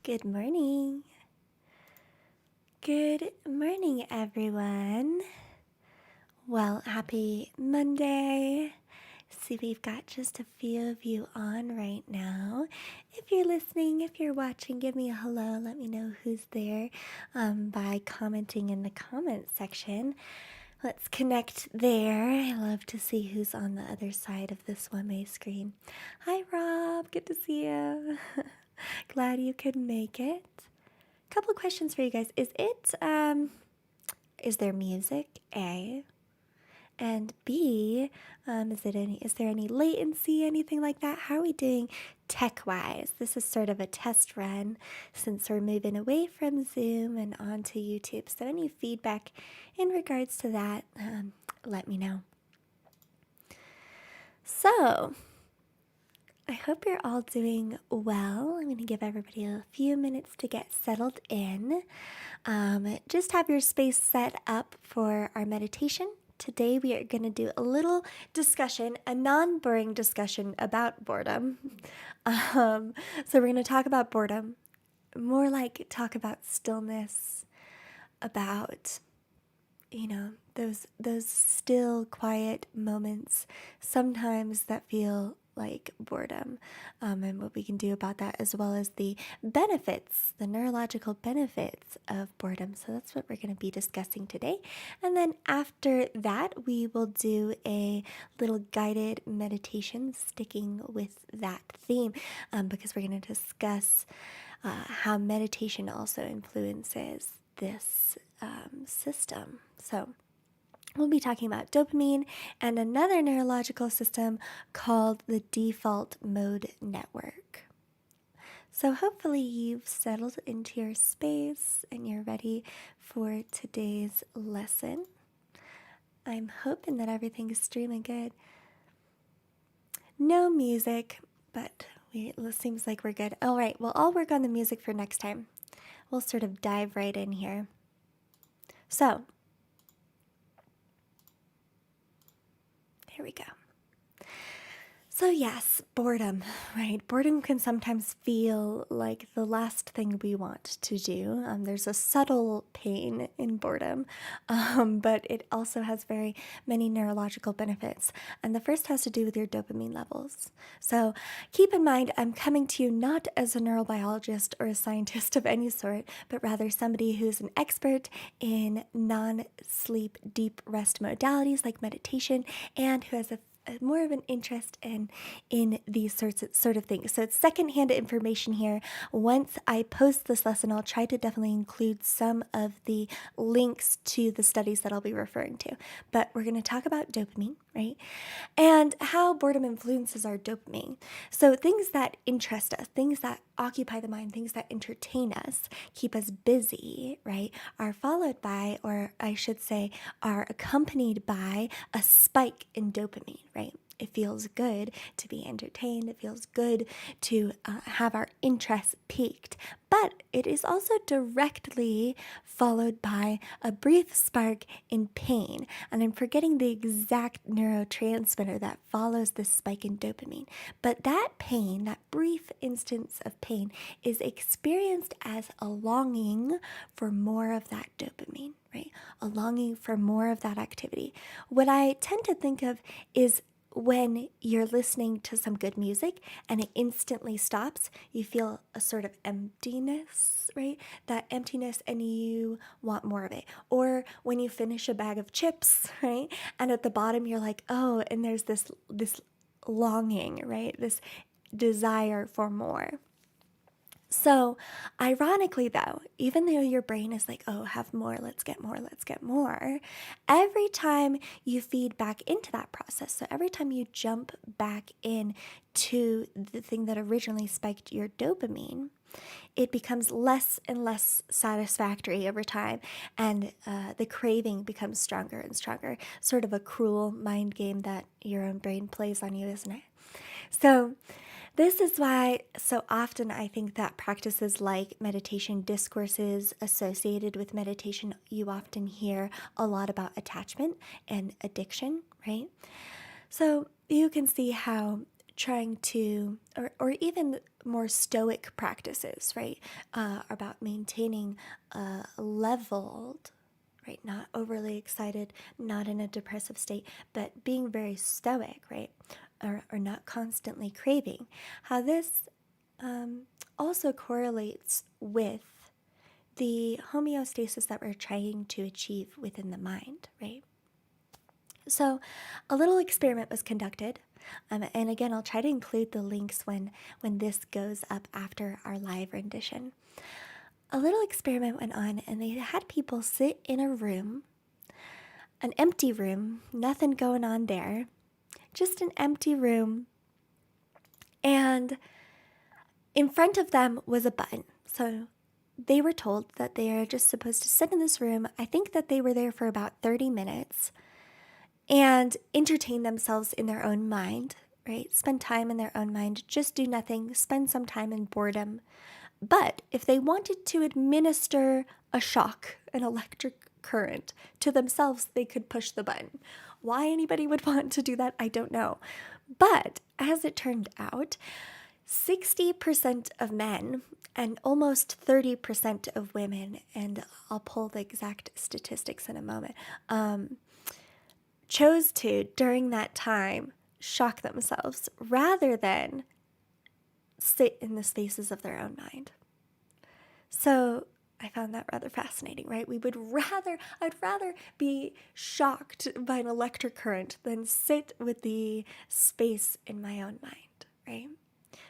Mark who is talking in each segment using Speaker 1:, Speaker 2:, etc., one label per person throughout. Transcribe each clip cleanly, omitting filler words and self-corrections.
Speaker 1: Good morning. Good morning, everyone. Well, happy Monday. See, we've got just a few of you on right now. If you're listening, if you're watching, give me a hello. Let me know who's there by commenting in the comment section. Let's connect there. I love to see who's on the other side of this one-way screen. Hi, Rob. Good to see you. Glad you could make it. Couple of questions for you guys. Is there music? A. And B, is there any latency, anything like that? How are we doing tech-wise? This is sort of a test run since we're moving away from Zoom and onto YouTube. So any feedback in regards to that, let me know. So, I hope you're all doing well. I'm going to give everybody a few minutes to get settled in. Just have your space set up for our meditation. Today we are going to do a little discussion, a non-boring discussion about boredom. So we're going to talk about boredom, more like talk about stillness, about those still quiet moments sometimes that feel like boredom, and what we can do about that, as well as the benefits, the neurological benefits of boredom. So that's what we're going to be discussing today. And then after that, we will do a little guided meditation sticking with that theme, because we're going to discuss how meditation also influences this system. So we'll be talking about dopamine and another neurological system called the default mode network. So hopefully you've settled into your space and you're ready for today's lesson. I'm hoping that everything is streaming good. No music, but it seems like we're good. All right, well, I'll work on the music for next time. We'll sort of dive right in here. So, here we go. So yes, boredom, right? Boredom can sometimes feel like the last thing we want to do. There's a subtle pain in boredom, but it also has very many neurological benefits. And the first has to do with your dopamine levels. So keep in mind, I'm coming to you not as a neurobiologist or a scientist of any sort, but rather somebody who's an expert in non-sleep deep rest modalities like meditation, and who has more of an interest in these sort of things. So it's secondhand information here. Once I post this lesson, I'll try to definitely include some of the links to the studies that I'll be referring to. But we're going to talk about dopamine, right? And how boredom influences our dopamine. So things that interest us, things that occupy the mind, things that entertain us, keep us busy, right, are followed by, or I should say, are accompanied by a spike in dopamine, right? It feels good to be entertained. It feels good to have our interest piqued. But it is also directly followed by a brief spark in pain. And I'm forgetting the exact neurotransmitter that follows this spike in dopamine. But that pain, that brief instance of pain, is experienced as a longing for more of that dopamine, right? A longing for more of that activity. What I tend to think of is when you're listening to some good music and it instantly stops, you feel a sort of emptiness, right? That emptiness, and you want more of it. Or when you finish a bag of chips, right? And at the bottom you're like, oh, and there's this longing, right? This desire for more. So, ironically though, even though your brain is like, oh, have more, let's get more, every time you feed back into that process, so every time you jump back in to the thing that originally spiked your dopamine, it becomes less and less satisfactory over time, and the craving becomes stronger and stronger. Sort of a cruel mind game that your own brain plays on you, isn't it? So, this is why so often I think that practices like meditation, discourses associated with meditation, you often hear a lot about attachment and addiction, right? So you can see how trying to, or even more stoic practices, right? About maintaining a leveled, right? Not overly excited, not in a depressive state, but being very stoic, right? Or not constantly craving. How this also correlates with the homeostasis that we're trying to achieve within the mind, right? So a little experiment was conducted. And again, I'll try to include the links when this goes up after our live rendition. A little experiment went on, and they had people sit in a room, an empty room, nothing going on there, just an empty room. And in front of them was a button. So they were told that they are just supposed to sit in this room. I think that they were there for about 30 minutes and entertain themselves in their own mind, right? Spend time in their own mind, just do nothing, spend some time in boredom. But if they wanted to administer a shock, an electric current to themselves, they could push the button. Why anybody would want to do that, I don't know. But as it turned out, 60% of men and almost 30% of women, and I'll pull the exact statistics in a moment, chose to, during that time, shock themselves rather than sit in the spaces of their own mind. So I found that rather fascinating, right? I'd rather be shocked by an electric current than sit with the space in my own mind, right?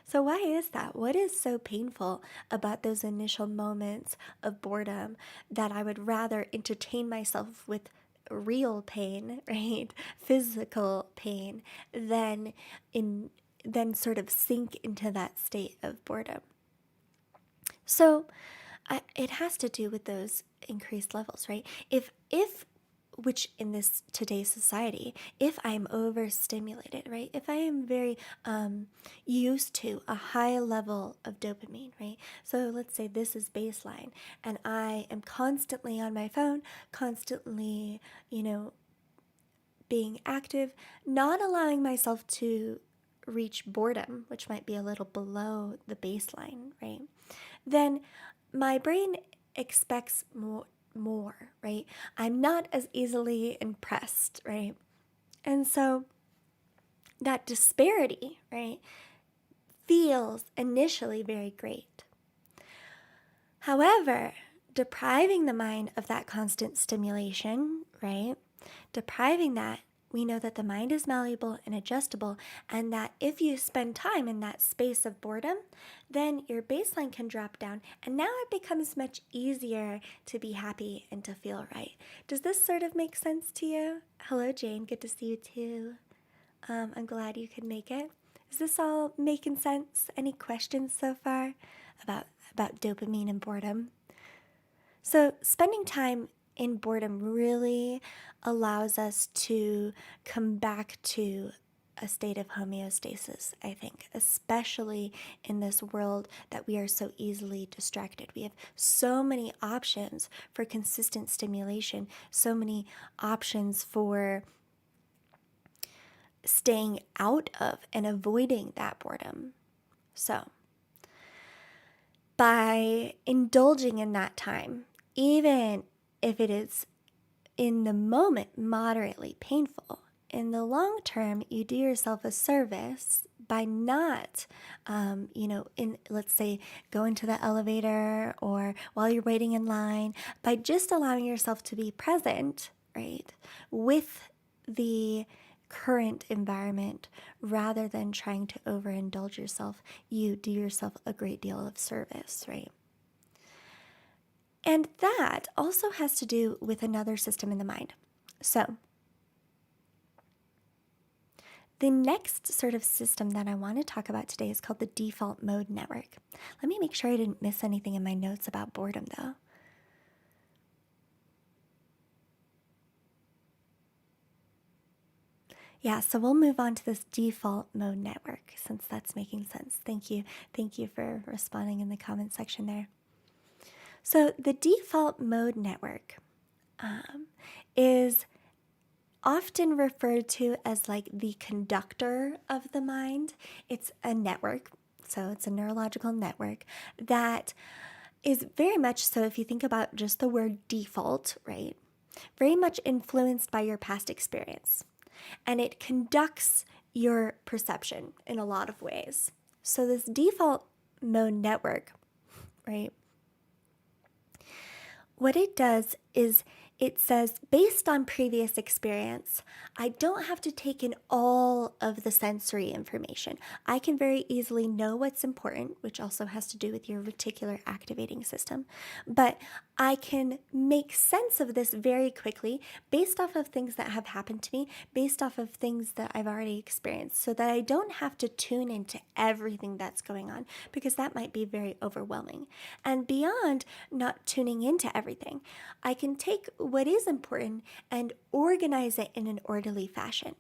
Speaker 1: So why is that? What is so painful about those initial moments of boredom that I would rather entertain myself with real pain, right? Physical pain, than sort of sink into that state of boredom. So it has to do with those increased levels, right? If which in this today's society, if I'm overstimulated, right? If I am very used to a high level of dopamine, right? So let's say this is baseline, and I am constantly on my phone, constantly, being active, not allowing myself to reach boredom, which might be a little below the baseline, right? Then my brain expects more, right? I'm not as easily impressed, right? And so that disparity, right, feels initially very great. However, depriving the mind of that constant stimulation, right, depriving that, we know that the mind is malleable and adjustable, and that if you spend time in that space of boredom, then your baseline can drop down, and now it becomes much easier to be happy and to feel right. Does this sort of make sense to you? Hello, Jane. Good to see you too. I'm glad you could make it. Is this all making sense? Any questions so far about dopamine and boredom? So spending time in boredom really allows us to come back to a state of homeostasis, I think, especially in this world that we are so easily distracted. We have so many options for consistent stimulation, so many options for staying out of and avoiding that boredom. So, by indulging in that time, even if it is in the moment moderately painful, in the long term, you do yourself a service by not, let's say, going to the elevator or while you're waiting in line, by just allowing yourself to be present, right, with the current environment rather than trying to overindulge yourself. You do yourself a great deal of service, right? And that also has to do with another system in the mind. So, the next sort of system that I want to talk about today is called the default mode network. Let me make sure I didn't miss anything in my notes about boredom, though. Yeah, so we'll move on to this default mode network since that's making sense. Thank you. Thank you for responding in the comment section there. So the default mode network is often referred to as like the conductor of the mind. It's a network. So it's a neurological network that is very much so, if you think about just the word default, right? Very much influenced by your past experience. And it conducts your perception in a lot of ways. So this default mode network, right? What it does is it says, based on previous experience, I don't have to take in all of the sensory information. I can very easily know what's important, which also has to do with your reticular activating system. But I can make sense of this very quickly based off of things that have happened to me, based off of things that I've already experienced, so that I don't have to tune into everything that's going on, because that might be very overwhelming. And beyond not tuning into everything, I can take what is important and organize it in an orderly fashion.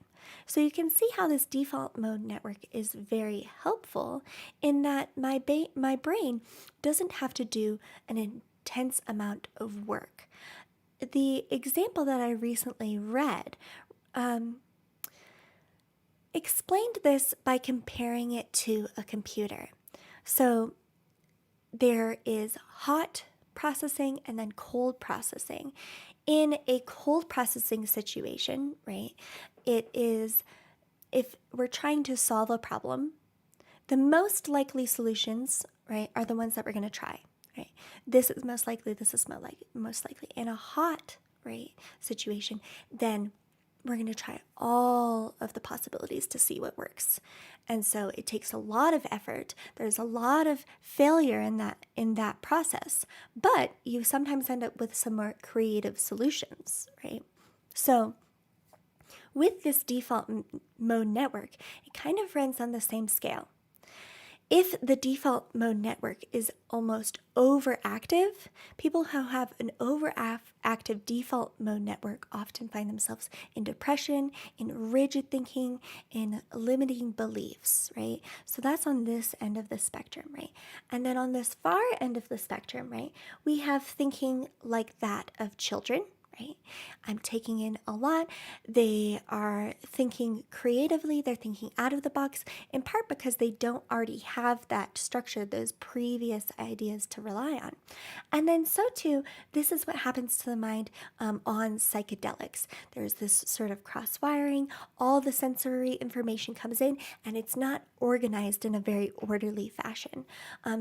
Speaker 1: So you can see how this default mode network is very helpful in that my brain doesn't have to do an intense amount of work. The example that I recently read explained this by comparing it to a computer. So there is hot processing and then cold processing. In a cold processing situation, right, it is, if we're trying to solve a problem, the most likely solutions, right, are the ones that we're going to try, right? This is most likely, this is most likely. In a hot, right, situation, then we're going to try all of the possibilities to see what works. And so it takes a lot of effort. There's a lot of failure in that process, but you sometimes end up with some more creative solutions, right? So with this default mode network, it kind of runs on the same scale. If the default mode network is almost overactive, people who have an overactive default mode network often find themselves in depression, in rigid thinking, in limiting beliefs, right? So that's on this end of the spectrum, right? And then on this far end of the spectrum, right, we have thinking like that of children. Right? I'm taking in a lot. They are thinking creatively. They're thinking out of the box, in part because they don't already have that structure, those previous ideas to rely on. And then so too, this is what happens to the mind on psychedelics. There's this sort of cross-wiring. All the sensory information comes in, and it's not organized in a very orderly fashion.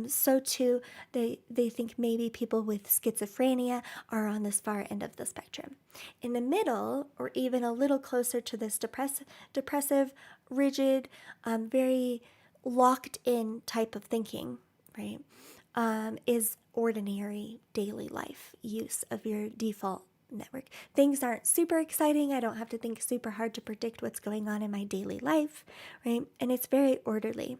Speaker 1: So too, they think maybe people with schizophrenia are on this far end of the spectrum. In the middle, or even a little closer to this depressive, rigid, very locked in type of thinking, right, is ordinary daily life use of your default network. Things aren't super exciting. I don't have to think super hard to predict what's going on in my daily life, right? And it's very orderly.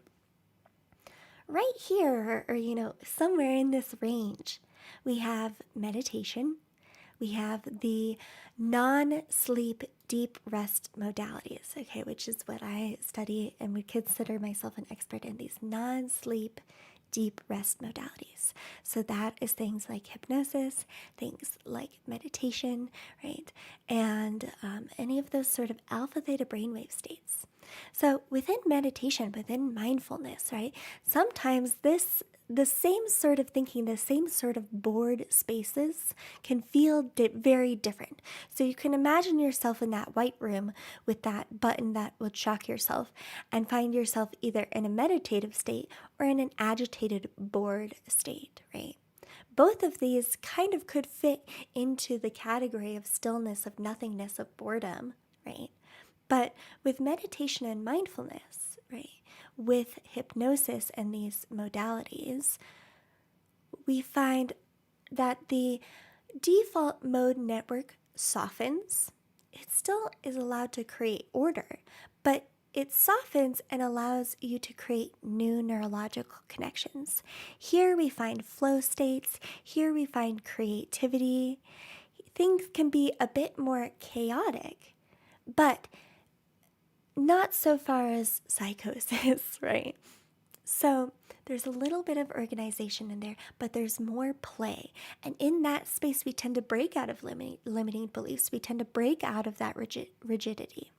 Speaker 1: Right here, or somewhere in this range, we have meditation. We have the non-sleep deep rest modalities, okay, which is what I study and would consider myself an expert in, these non-sleep deep rest modalities. So that is things like hypnosis, things like meditation, right, and any of those sort of alpha theta brainwave states. So within meditation, within mindfulness, right, sometimes the same sort of thinking, the same sort of bored spaces can feel very different. So you can imagine yourself in that white room with that button that would shock yourself, and find yourself either in a meditative state or in an agitated, bored state, right? Both of these kind of could fit into the category of stillness, of nothingness, of boredom, right? But with meditation and mindfulness, right, with hypnosis and these modalities, we find that the default mode network softens. It still is allowed to create order, but it softens and allows you to create new neurological connections. Here we find flow states. Here we find creativity. Things can be a bit more chaotic, but not so far as psychosis, right? So there's a little bit of organization in there, but there's more play. And in that space, we tend to break out of limiting beliefs. We tend to break out of that rigidity.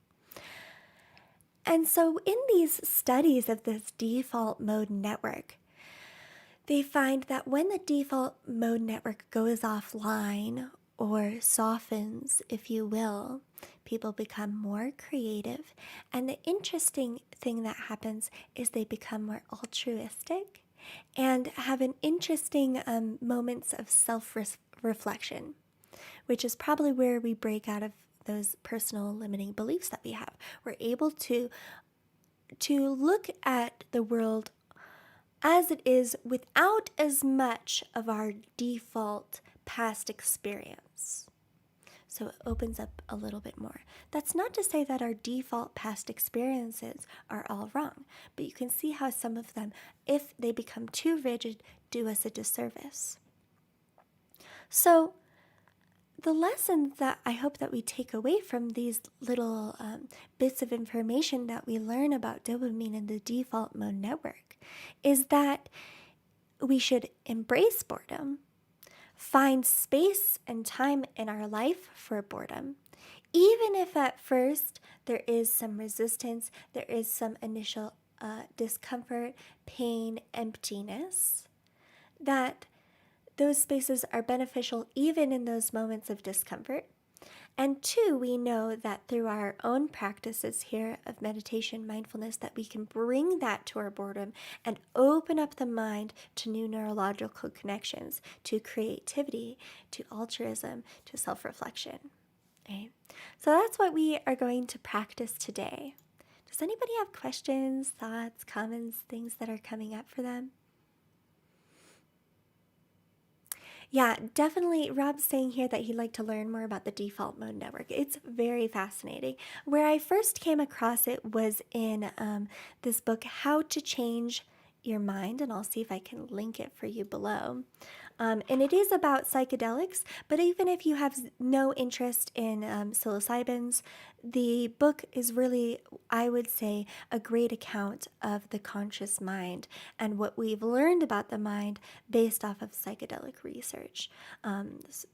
Speaker 1: And so, in these studies of this default mode network, they find that when the default mode network goes offline or softens, if you will, people become more creative. And the interesting thing that happens is they become more altruistic and have an interesting moments of self-reflection, which is probably where we break out of those personal limiting beliefs that we have. We're able to look at the world as it is without as much of our default past experience. So it opens up a little bit more. That's not to say that our default past experiences are all wrong, but you can see how some of them, if they become too rigid, do us a disservice. So the lesson that I hope that we take away from these little bits of information that we learn about dopamine and the default mode network is that we should embrace boredom, find space and time in our life for boredom, even if at first there is some resistance, there is some initial discomfort, pain, emptiness, that those spaces are beneficial even in those moments of discomfort. And two, we know that through our own practices here of meditation, mindfulness, that we can bring that to our boredom and open up the mind to new neurological connections, to creativity, to altruism, to self-reflection. Okay? So that's what we are going to practice today. Does anybody have questions, thoughts, comments, things that are coming up for them? Yeah, definitely. Rob's saying here that he'd like to learn more about the default mode network. It's very fascinating. Where I first came across it was in this book, How to Change Your Mind, and I'll see if I can link it for you below. And it is about psychedelics, but even if you have no interest in psilocybins, the book is really, I would say, a great account of the conscious mind and what we've learned about the mind based off of psychedelic research,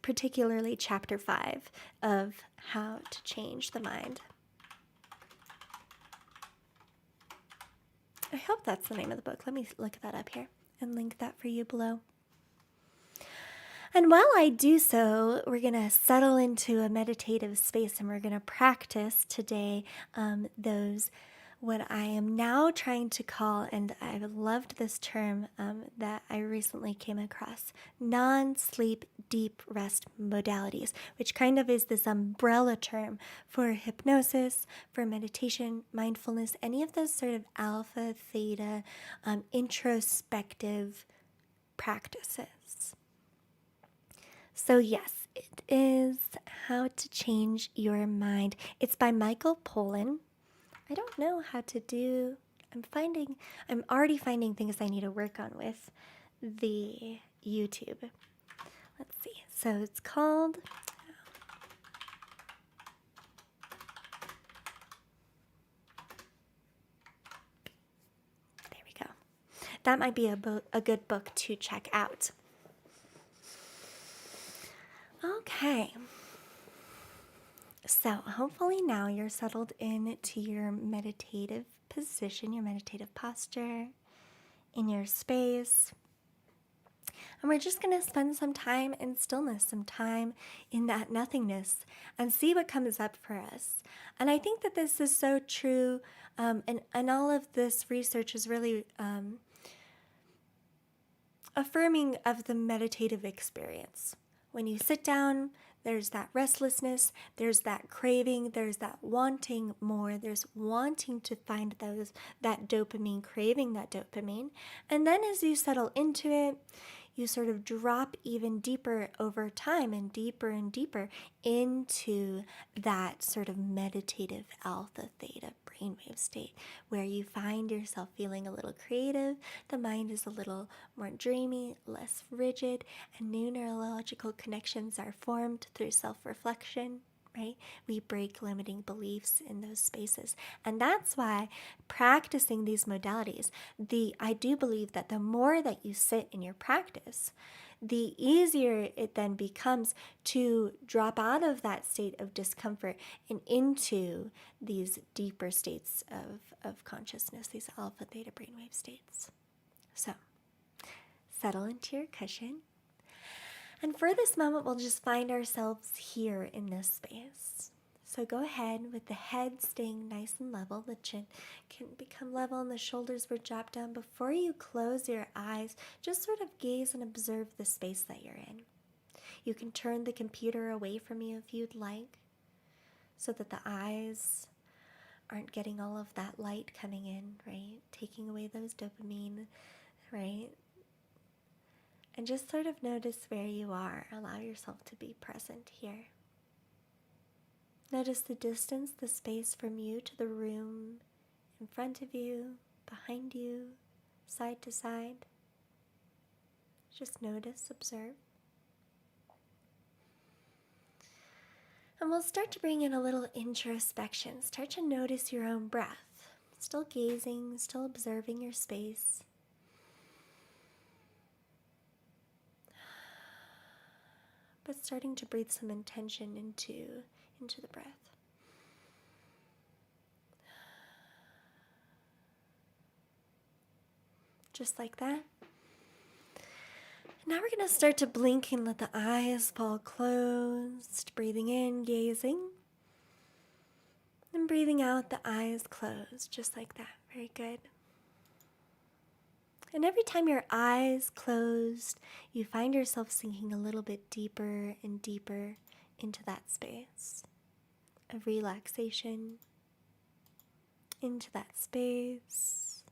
Speaker 1: particularly Chapter 5 of How to Change the Mind. I hope that's the name of the book. Let me look that up here and link that for you below. And while I do so, we're going to settle into a meditative space and we're going to practice today those, what I am now trying to call, and I've loved this term that I recently came across, non-sleep deep rest modalities, which kind of is this umbrella term for hypnosis, for meditation, mindfulness, any of those sort of alpha, theta, introspective practices. So yes, it is How to Change Your Mind. It's by Michael Pollan. I don't know how to do, I'm already finding things I need to work on with the YouTube. Let's see. So it's called, there we go. That might be a good book to check out. Okay, so hopefully now you're settled into your meditative position, your meditative posture, in your space. And we're just going to spend some time in stillness, some time in that nothingness, and see what comes up for us. And I think that this is so true, and all of this research is really affirming of the meditative experience. When you sit down, there's that restlessness, there's that craving, there's that wanting more, there's wanting to find that dopamine, craving that dopamine. And then as you settle into it, you sort of drop even deeper over time and deeper into that sort of meditative alpha theta brainwave state where you find yourself feeling a little creative, the mind is a little more dreamy, less rigid, and new neurological connections are formed through self-reflection. right? We break limiting beliefs in those spaces. And that's why practicing these modalities, I do believe that the more that you sit in your practice, the easier it then becomes to drop out of that state of discomfort and into these deeper states of consciousness, these alpha theta brainwave states. So, settle into your cushion. And for this moment, we'll just find ourselves here in this space. So go ahead with the head staying nice and level. The chin can become level and the shoulders will drop down. Before you close your eyes, just sort of gaze and observe the space that you're in. You can turn the computer away from you if you'd like, so that the eyes aren't getting all of that light coming in, right? Taking away those dopamine, right? And just sort of notice where you are. Allow yourself to be present here. Notice the distance, the space from you to the room in front of you, behind you, side to side. Just notice, observe. And we'll start to bring in a little introspection. Start to notice your own breath. Still gazing, still observing your space. But starting to breathe some intention into the breath. Just like that. Now we're going to start to blink and let the eyes fall closed. Breathing in, gazing. And breathing out, the eyes closed, just like that. Very good. And every time your eyes closed, you find yourself sinking a little bit deeper and deeper into that space of relaxation, into that space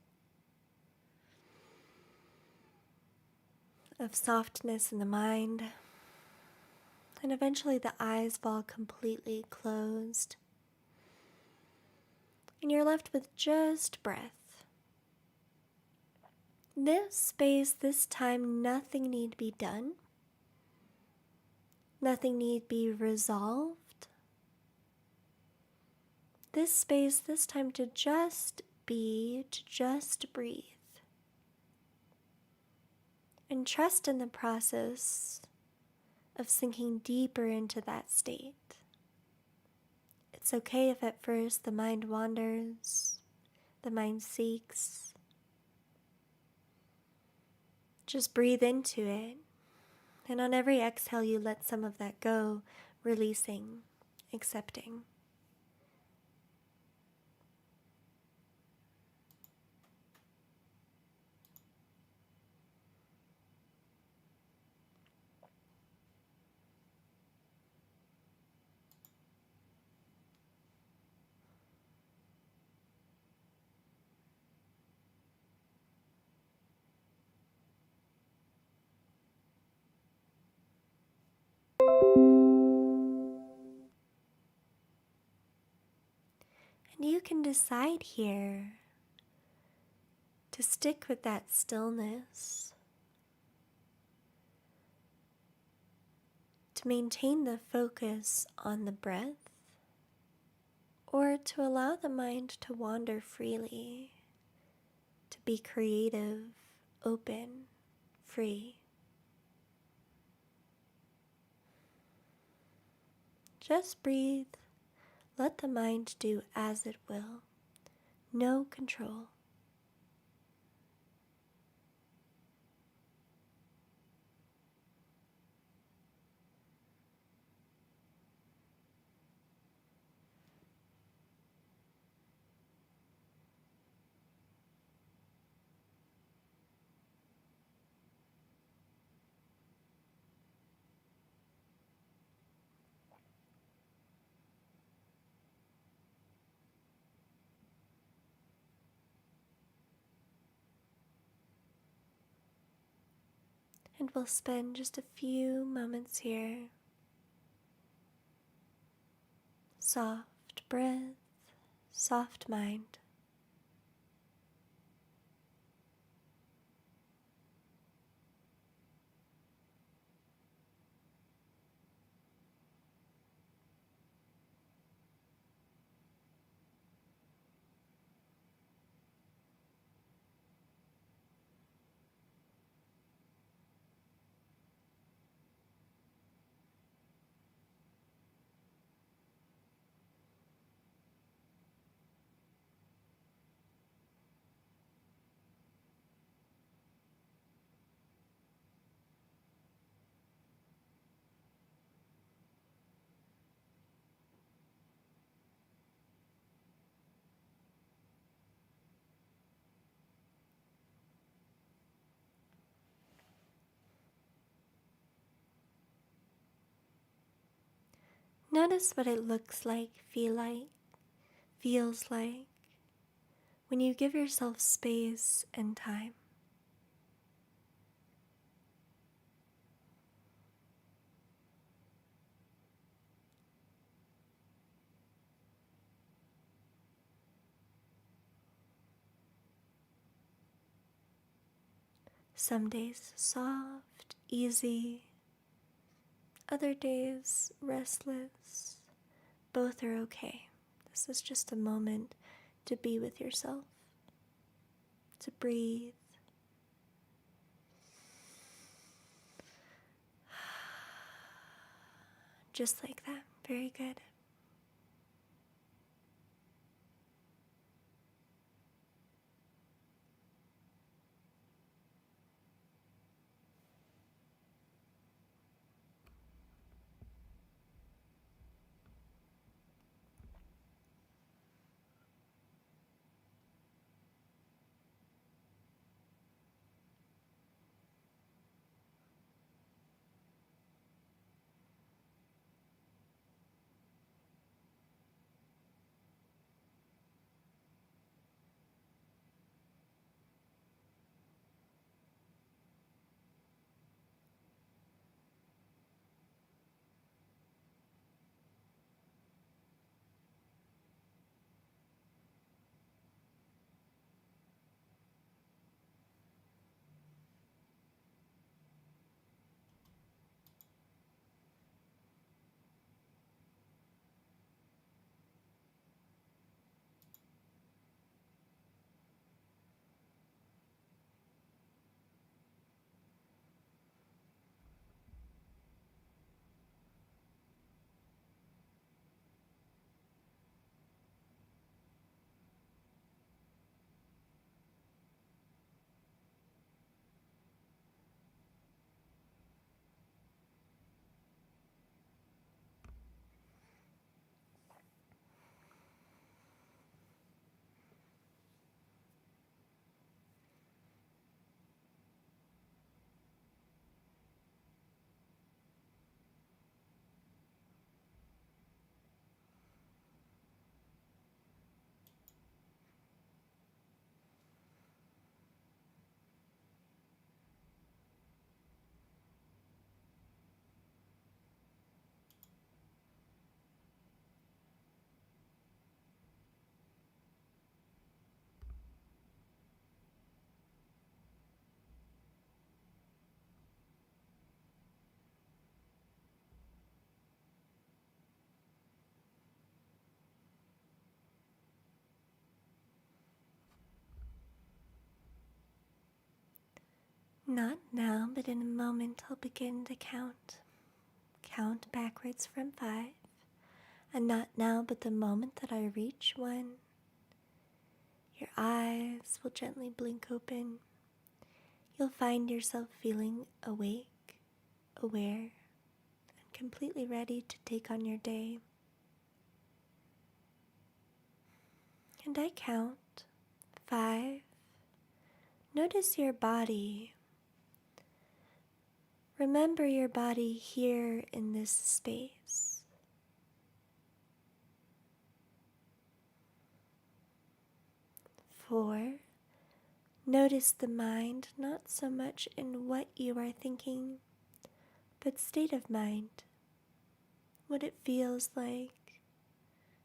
Speaker 1: of softness in the mind. And eventually the eyes fall completely closed. And you're left with just breath. This space, this time, nothing need be done. Nothing need be resolved. This space, this time to just be, to just breathe. And trust in the process of sinking deeper into that state. It's okay if at first the mind wanders, the mind seeks. Just breathe into it, and on every exhale you let some of that go, releasing, accepting. And you can decide here to stick with that stillness, to maintain the focus on the breath, or to allow the mind to wander freely, to be creative, open, free. Just breathe. Let the mind do as it will. No control. And we'll spend just a few moments here. Soft breath, soft mind. Notice what it looks like, feels like when you give yourself space and time. Some days soft, easy, other days restless. Both are okay. This is just a moment to be with yourself, to breathe. Just like that. Very good. Not now, but in a moment I'll begin to count. Count backwards from 5. And not now, but the moment that I reach 1, your eyes will gently blink open. You'll find yourself feeling awake, aware, and completely ready to take on your day. And I count 5. Notice your body. Remember your body here in this space. 4. Notice the mind, not so much in what you are thinking, but state of mind. What it feels like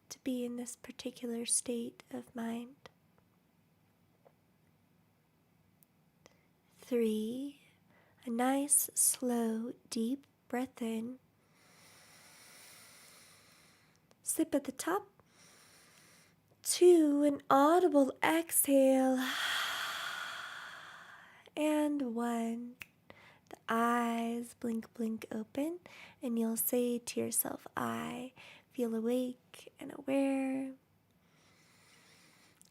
Speaker 1: to be in this particular state of mind. 3. A nice, slow, deep breath in. Sip at the top. 2. An audible exhale. And 1. The eyes blink open, and you'll say to yourself, I feel awake and aware.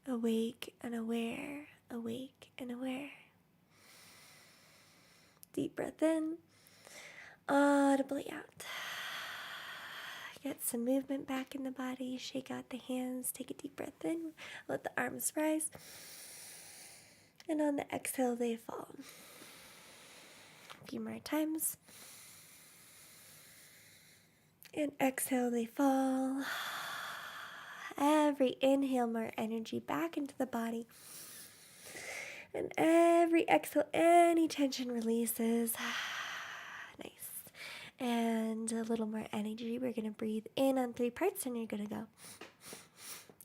Speaker 1: Awake and aware. Awake and aware. Deep breath in, audibly out. Get some movement back in the body, shake out the hands, take a deep breath in, let the arms rise, and on the exhale they fall. A few more times. And exhale, they fall. Every inhale, more energy back into the body. And every exhale, any tension releases. Nice. And a little more energy. We're going to breathe in on 3 parts, and you're going to go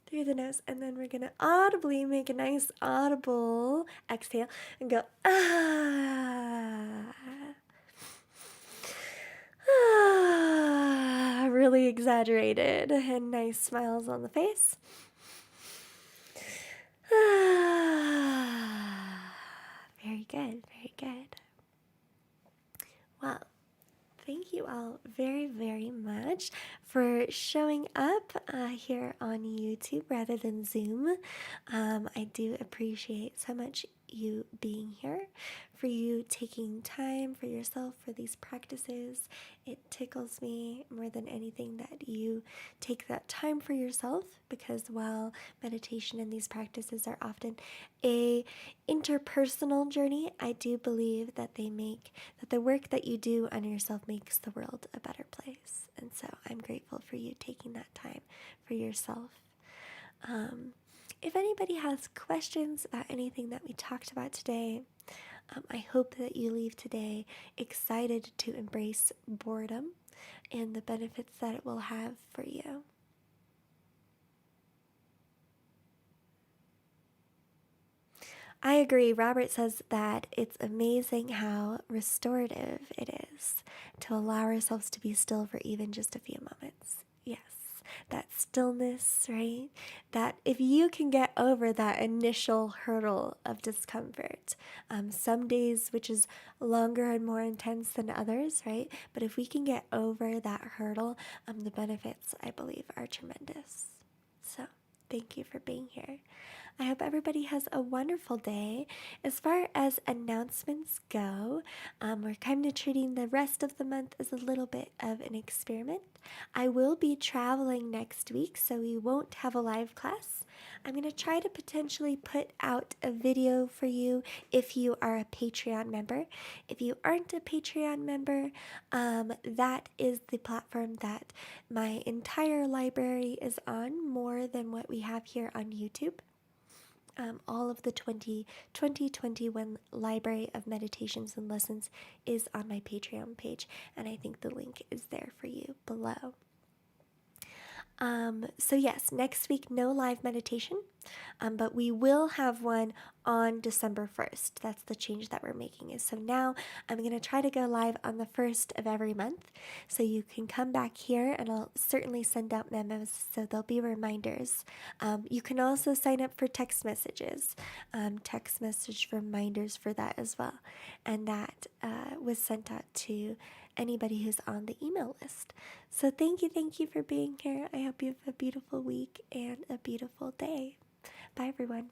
Speaker 1: through the nose. And then we're going to audibly make a nice audible exhale and go, really exaggerated, and nice smiles on the face. Very good, very good. Well, thank you all very, very much for showing up here on YouTube rather than Zoom. I do appreciate so much you being here, for you taking time for yourself for these practices. It tickles me more than anything that you take that time for yourself, because while meditation and these practices are often a interpersonal journey, I do believe that that the work that you do on yourself makes the world a better place. And so I'm grateful for you taking that time for yourself. If anybody has questions about anything that we talked about today, I hope that you leave today excited to embrace boredom and the benefits that it will have for you. I agree. Robert says that it's amazing how restorative it is to allow ourselves to be still for even just a few moments. Yes, that stillness, right? That if you can get over that initial hurdle of discomfort, some days which is longer and more intense than others, right? But if we can get over that hurdle, the benefits, I believe, are tremendous. So thank you for being here. I hope everybody has a wonderful day. As far as announcements go, we're kind of treating the rest of the month as a little bit of an experiment. I will be traveling next week, so we won't have a live class. I'm going to try to potentially put out a video for you if you are a Patreon member. If you aren't a Patreon member, that is the platform that my entire library is on, more than what we have here on YouTube. All of the 2021 Library of Meditations and Lessons is on my Patreon page, and I think the link is there for you below. So yes, next week, no live meditation, but we will have one on December 1st. That's the change that we're making. Is so now I'm going to try to go live on the 1st of every month, so you can come back here, and I'll certainly send out memos, so there'll be reminders. You can also sign up for text messages, text message reminders for that as well, and that was sent out to anybody who's on the email list. So thank you for being here. I hope you have a beautiful week and a beautiful day. Bye, everyone.